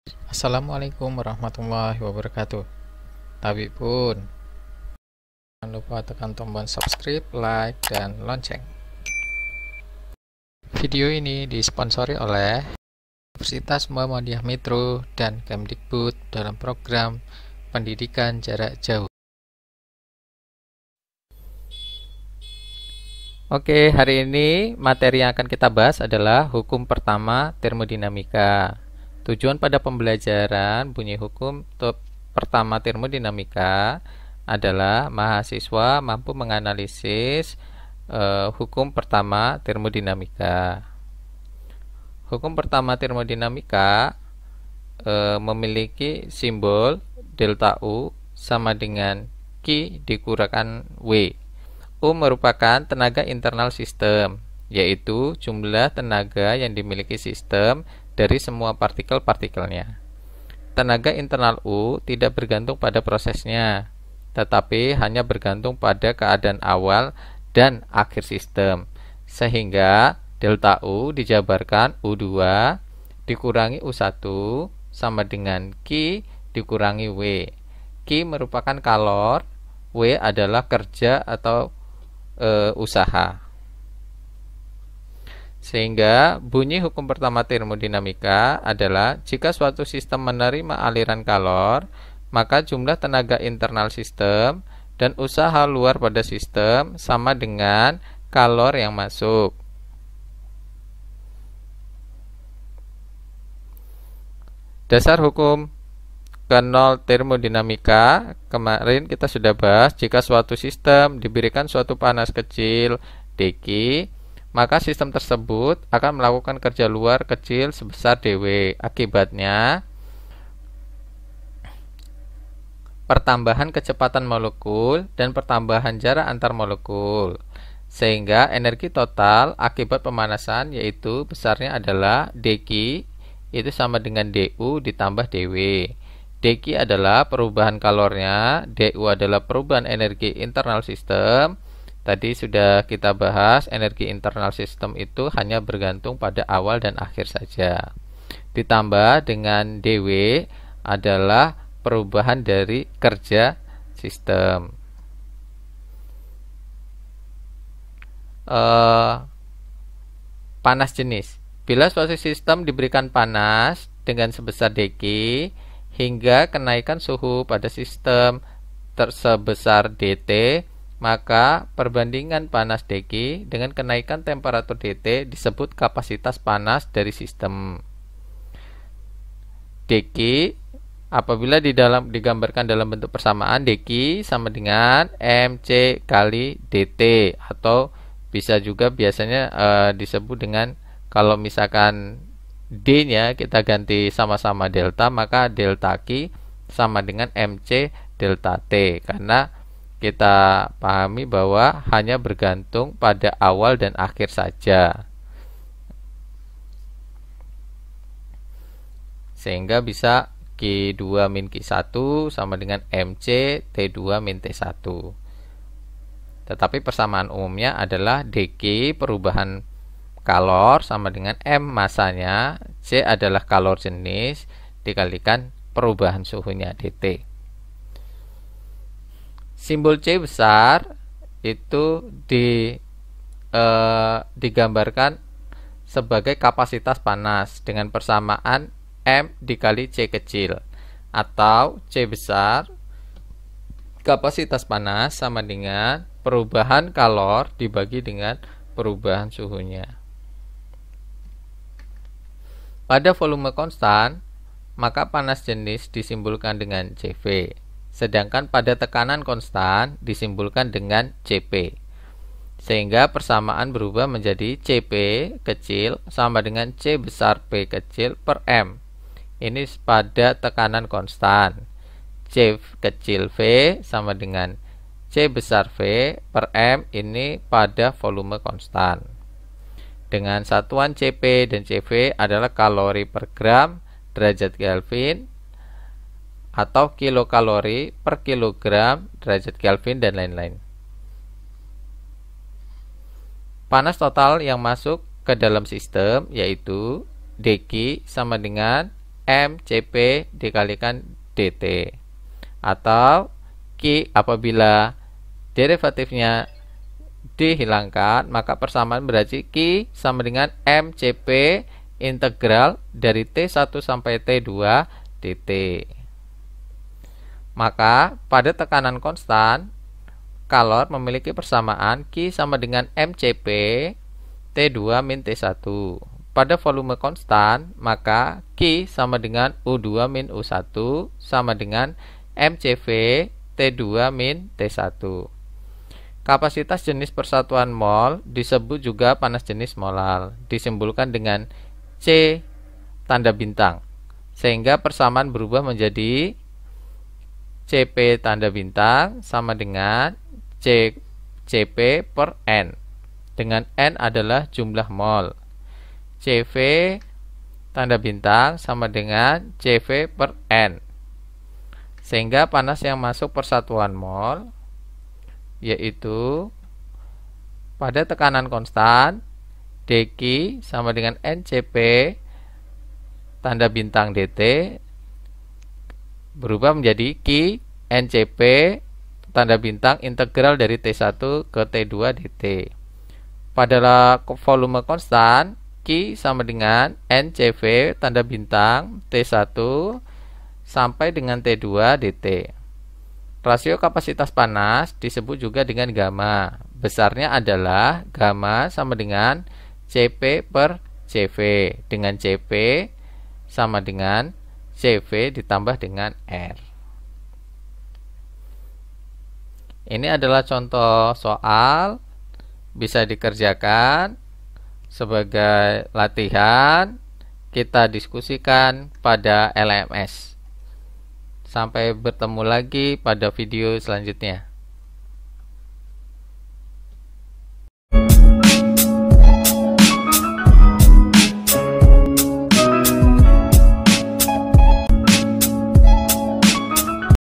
Assalamualaikum warahmatullahi wabarakatuh. Tapi pun, jangan lupa tekan tombol subscribe, like, dan lonceng. Video ini disponsori oleh Universitas Muhammadiyah Metro dan Kemdikbud dalam program pendidikan jarak jauh. Oke, hari ini materi yang akan kita bahas adalah hukum pertama termodinamika. Tujuan pada pembelajaran bunyi hukum pertama termodinamika adalah mahasiswa mampu menganalisis hukum pertama termodinamika. Hukum pertama termodinamika memiliki simbol delta U sama dengan Q dikurangkan W. U merupakan tenaga internal sistem, yaitu jumlah tenaga yang dimiliki sistem dari semua partikel-partikelnya. Tenaga internal U tidak bergantung pada prosesnya, tetapi hanya bergantung pada keadaan awal dan akhir sistem, sehingga delta U dijabarkan U2 dikurangi U1 sama dengan Q dikurangi W. Q merupakan kalor, W adalah kerja atau usaha. Sehingga bunyi hukum pertama termodinamika adalah jika suatu sistem menerima aliran kalor, maka jumlah tenaga internal sistem dan usaha luar pada sistem sama dengan kalor yang masuk. Dasar hukum ke-0 termodinamika kemarin kita sudah bahas, jika suatu sistem diberikan suatu panas kecil dq, maka sistem tersebut akan melakukan kerja luar kecil sebesar dW. Akibatnya pertambahan kecepatan molekul dan pertambahan jarak antar molekul, sehingga energi total akibat pemanasan yaitu besarnya adalah dq itu sama dengan du ditambah dw. dq adalah perubahan kalornya, du adalah perubahan energi internal sistem. Tadi sudah kita bahas, energi internal sistem itu hanya bergantung pada awal dan akhir saja. Ditambah dengan dw adalah perubahan dari kerja sistem. Panas jenis. Bila suatu sistem diberikan panas dengan sebesar dq hingga kenaikan suhu pada sistem sebesar dt, maka perbandingan panas dq dengan kenaikan temperatur dt disebut kapasitas panas dari sistem. dq apabila digambarkan dalam bentuk persamaan, dq sama dengan mc kali dt, atau bisa juga biasanya disebut dengan, kalau misalkan D nya kita ganti sama-sama delta, maka delta Q sama dengan MC delta T, karena kita pahami bahwa hanya bergantung pada awal dan akhir saja, sehingga bisa Q2 min Q1 sama dengan MC T2 min T1. Tetapi persamaan umumnya adalah dq perubahan kalor sama dengan M masanya, C adalah kalor jenis dikalikan perubahan suhunya dt. Simbol C besar itu digambarkan sebagai kapasitas panas dengan persamaan M dikali C kecil, atau C besar kapasitas panas sama dengan perubahan kalor dibagi dengan perubahan suhunya. Pada volume konstan, maka panas jenis disimbolkan dengan Cv, sedangkan pada tekanan konstan disimbolkan dengan Cp, sehingga persamaan berubah menjadi Cp kecil sama dengan C besar P kecil per M. Ini pada tekanan konstan. C kecil V sama dengan C besar V per M, ini pada volume konstan. Dengan satuan Cp dan Cv adalah kalori per gram derajat Kelvin atau kilokalori per kilogram derajat Kelvin dan lain-lain. Panas total yang masuk ke dalam sistem yaitu dq sama dengan MCP dikalikan DT. Atau Q apabila derivatifnya dihilangkan, maka persamaan berarti Q sama dengan MCP integral dari T1 sampai T2 dt. Maka pada tekanan konstan, kalor memiliki persamaan Q sama dengan MCP T2 min T1. Pada volume konstan, maka Q sama dengan U2 min U1 sama dengan MCV T2 min T1. Kapasitas jenis persatuan mol disebut juga panas jenis molar, disimbolkan dengan C tanda bintang, sehingga persamaan berubah menjadi CP tanda bintang sama dengan CP per N, dengan N adalah jumlah mol. CV tanda bintang sama dengan CV per N, sehingga panas yang masuk persatuan mol yaitu pada tekanan konstan dQ sama dengan NCP tanda bintang DT berubah menjadi Q NCP tanda bintang integral dari T1 ke T2 dt. Pada volume konstan, Q sama dengan NCV tanda bintang T1 sampai dengan T2 dt. Rasio kapasitas panas disebut juga dengan gamma. Besarnya adalah gamma sama dengan CP per CV, dengan CP sama dengan CV ditambah dengan R. Ini adalah contoh soal, bisa dikerjakan sebagai latihan, kita diskusikan pada LMS. Sampai bertemu lagi pada video selanjutnya.